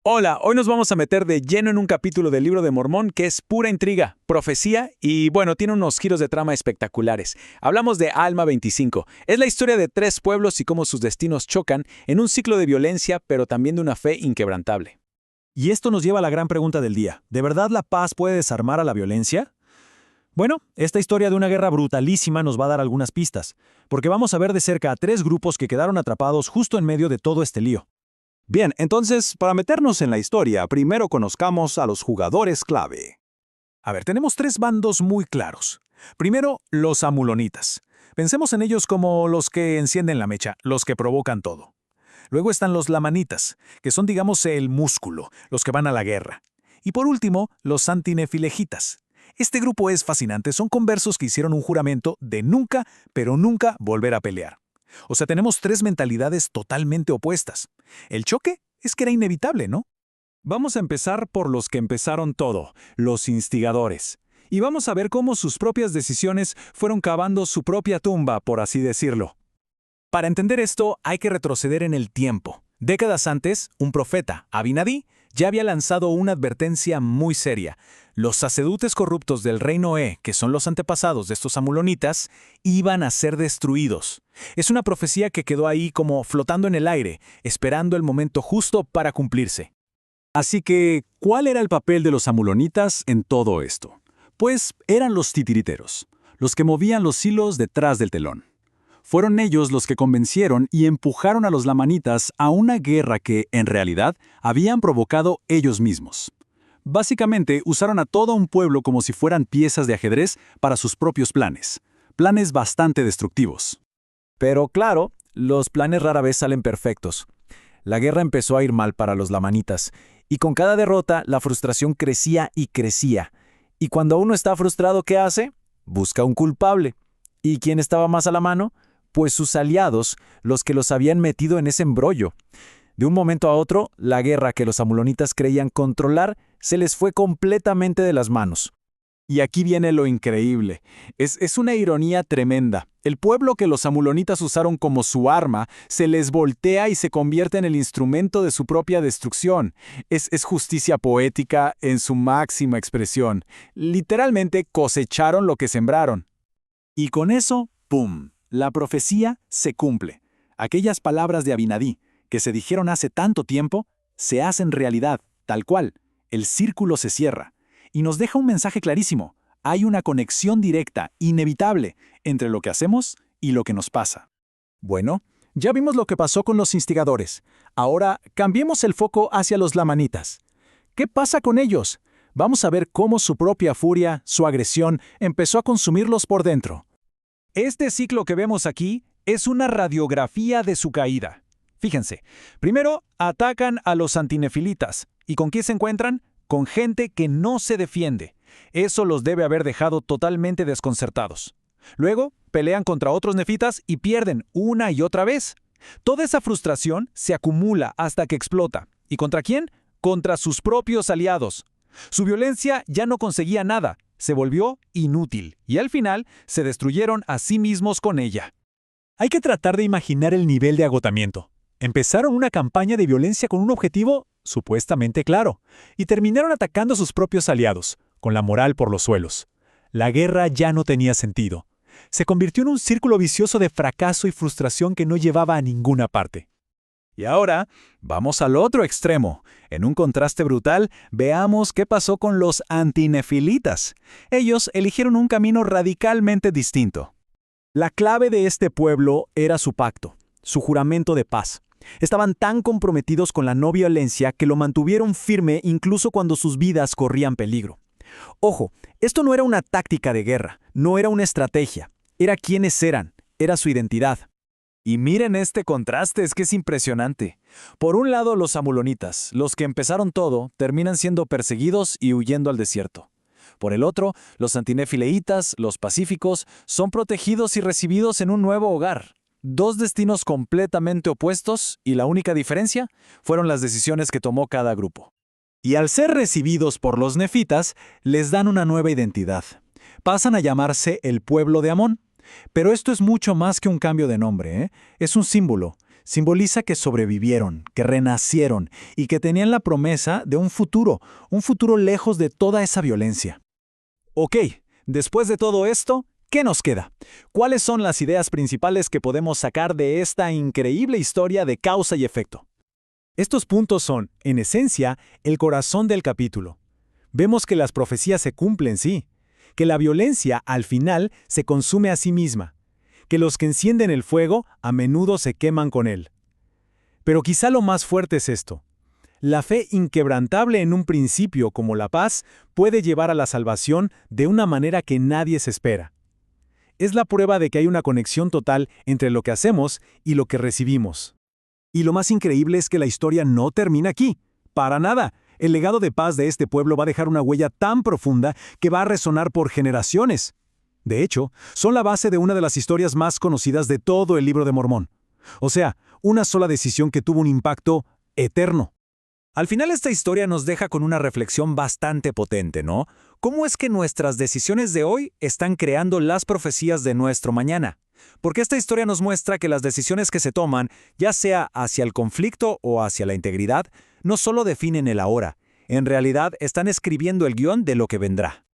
Hola, hoy nos vamos a meter de lleno en un capítulo del Libro de Mormón que es pura intriga, profecía y, bueno, tiene unos giros de trama espectaculares. Hablamos de Alma 25. Es la historia de tres pueblos y cómo sus destinos chocan en un ciclo de violencia, pero también de una fe inquebrantable. Y esto nos lleva a la gran pregunta del día. ¿De verdad la paz puede desarmar a la violencia? Bueno, esta historia de una guerra brutalísima nos va a dar algunas pistas, porque vamos a ver de cerca a tres grupos que quedaron atrapados justo en medio de todo este lío. Bien, entonces, para meternos en la historia, primero conozcamos a los jugadores clave. A ver, tenemos tres bandos muy claros. Primero, los amulonitas. Pensemos en ellos como los que encienden la mecha, los que provocan todo. Luego están los lamanitas, que son, digamos, el músculo, los que van a la guerra. Y por último, los antinefilejitas. Este grupo es fascinante, son conversos que hicieron un juramento de nunca, pero nunca volver a pelear. O sea, tenemos tres mentalidades totalmente opuestas. El choque es que era inevitable, ¿no? Vamos a empezar por los que empezaron todo, los instigadores. Y vamos a ver cómo sus propias decisiones fueron cavando su propia tumba, por así decirlo. Para entender esto, hay que retroceder en el tiempo. Décadas antes, un profeta, Abinadí, ya había lanzado una advertencia muy seria. Los sacerdotes corruptos del rey Noé, que son los antepasados de estos amulonitas, iban a ser destruidos. Es una profecía que quedó ahí como flotando en el aire, esperando el momento justo para cumplirse. Así que, ¿cuál era el papel de los amulonitas en todo esto? Pues eran los titiriteros, los que movían los hilos detrás del telón. Fueron ellos los que convencieron y empujaron a los lamanitas a una guerra que, en realidad, habían provocado ellos mismos. Básicamente, usaron a todo un pueblo como si fueran piezas de ajedrez para sus propios planes. Planes bastante destructivos. Pero claro, los planes rara vez salen perfectos. La guerra empezó a ir mal para los lamanitas, y con cada derrota la frustración crecía y crecía. Y cuando uno está frustrado, ¿qué hace? Busca un culpable. ¿Y quién estaba más a la mano? Pues sus aliados, los que los habían metido en ese embrollo. De un momento a otro, la guerra que los amulonitas creían controlar se les fue completamente de las manos. Y aquí viene lo increíble. Es una ironía tremenda. El pueblo que los amulonitas usaron como su arma se les voltea y se convierte en el instrumento de su propia destrucción. Es justicia poética en su máxima expresión. Literalmente cosecharon lo que sembraron. Y con eso, ¡pum!, la profecía se cumple. Aquellas palabras de Abinadí, que se dijeron hace tanto tiempo, se hacen realidad, tal cual. El círculo se cierra. Y nos deja un mensaje clarísimo. Hay una conexión directa, inevitable, entre lo que hacemos y lo que nos pasa. Bueno, ya vimos lo que pasó con los instigadores. Ahora, cambiemos el foco hacia los lamanitas. ¿Qué pasa con ellos? Vamos a ver cómo su propia furia, su agresión, empezó a consumirlos por dentro. Este ciclo que vemos aquí es una radiografía de su caída. Fíjense, primero atacan a los antinefilitas. ¿Y con quién se encuentran? Con gente que no se defiende. Eso los debe haber dejado totalmente desconcertados. Luego, pelean contra otros nefitas y pierden una y otra vez. Toda esa frustración se acumula hasta que explota. ¿Y contra quién? Contra sus propios aliados. Su violencia ya no conseguía nada, se volvió inútil y al final se destruyeron a sí mismos con ella. Hay que tratar de imaginar el nivel de agotamiento. Empezaron una campaña de violencia con un objetivo supuestamente claro y terminaron atacando a sus propios aliados, con la moral por los suelos. La guerra ya no tenía sentido. Se convirtió en un círculo vicioso de fracaso y frustración que no llevaba a ninguna parte. Y ahora, vamos al otro extremo. En un contraste brutal, veamos qué pasó con los antinefilitas. Ellos eligieron un camino radicalmente distinto. La clave de este pueblo era su pacto, su juramento de paz. Estaban tan comprometidos con la no violencia que lo mantuvieron firme incluso cuando sus vidas corrían peligro. Ojo, esto no era una táctica de guerra, no era una estrategia, era quienes eran, era su identidad. Y miren este contraste, es que es impresionante. Por un lado, los amulonitas, los que empezaron todo, terminan siendo perseguidos y huyendo al desierto. Por el otro, los antinefileitas, los pacíficos, son protegidos y recibidos en un nuevo hogar. Dos destinos completamente opuestos y la única diferencia fueron las decisiones que tomó cada grupo. Y al ser recibidos por los nefitas, les dan una nueva identidad. Pasan a llamarse el pueblo de Amón. Pero esto es mucho más que un cambio de nombre, ¿eh? Es un símbolo. Simboliza que sobrevivieron, que renacieron y que tenían la promesa de un futuro lejos de toda esa violencia. Ok, después de todo esto, ¿qué nos queda? ¿Cuáles son las ideas principales que podemos sacar de esta increíble historia de causa y efecto? Estos puntos son, en esencia, el corazón del capítulo. Vemos que las profecías se cumplen, sí, que la violencia, al final, se consume a sí misma, que los que encienden el fuego a menudo se queman con él. Pero quizá lo más fuerte es esto. La fe inquebrantable en un principio como la paz puede llevar a la salvación de una manera que nadie se espera. Es la prueba de que hay una conexión total entre lo que hacemos y lo que recibimos. Y lo más increíble es que la historia no termina aquí. Para nada. El legado de paz de este pueblo va a dejar una huella tan profunda que va a resonar por generaciones. De hecho, son la base de una de las historias más conocidas de todo el Libro de Mormón. O sea, una sola decisión que tuvo un impacto eterno. Al final esta historia nos deja con una reflexión bastante potente, ¿no? ¿Cómo es que nuestras decisiones de hoy están creando las profecías de nuestro mañana? Porque esta historia nos muestra que las decisiones que se toman, ya sea hacia el conflicto o hacia la integridad, no solo definen el ahora, en realidad están escribiendo el guión de lo que vendrá.